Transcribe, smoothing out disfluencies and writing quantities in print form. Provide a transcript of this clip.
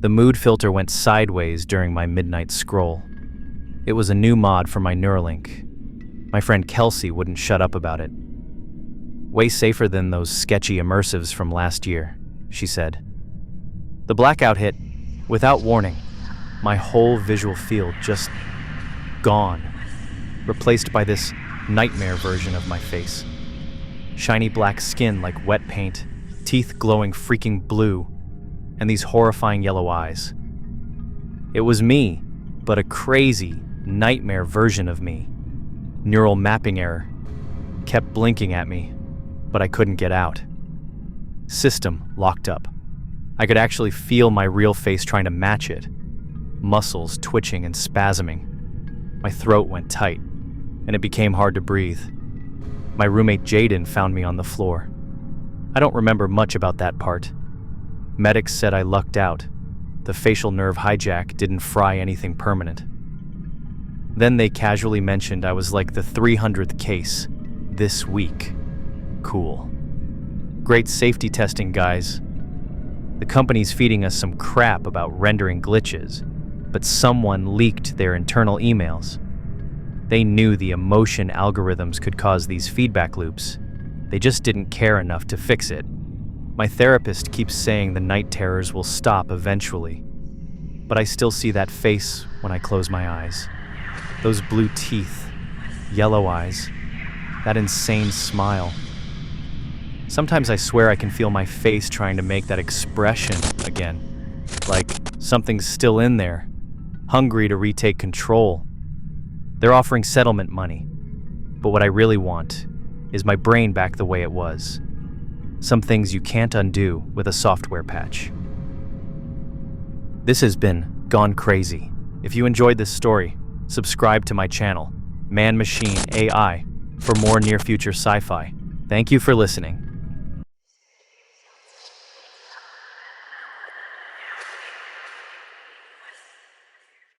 The mood filter went sideways during my midnight scroll. It was a new mod for my Neuralink. My friend Kelsey wouldn't shut up about it. Way safer than those sketchy immersives from last year, she said. The blackout hit, without warning. My whole visual field just gone, replaced by this nightmare version of my face. Shiny black skin like wet paint, teeth glowing freaking blue, and these horrifying yellow eyes. It was me, but a crazy, nightmare version of me. Neural mapping error. Kept blinking at me, but I couldn't get out. System locked up. I could actually feel my real face trying to match it. Muscles twitching and spasming. My throat went tight, and it became hard to breathe. My roommate Jaden found me on the floor. I don't remember much about that part. Medics said I lucked out. The facial nerve hijack didn't fry anything permanent. Then they casually mentioned I was like the 300th case this week. Cool. Great safety testing, guys. The company's feeding us some crap about rendering glitches, but someone leaked their internal emails. They knew the emotion algorithms could cause these feedback loops. They just didn't care enough to fix it. My therapist keeps saying the night terrors will stop eventually, but I still see that face when I close my eyes. Those blue teeth, yellow eyes, that insane smile. Sometimes I swear I can feel my face trying to make that expression again, like something's still in there, hungry to retake control. They're offering settlement money, but what I really want is my brain back the way it was. Some things you can't undo with a software patch. This has been Gone Crazy. If you enjoyed this story, subscribe to my channel, Man Machine AI, for more near-future sci-fi. Thank you for listening.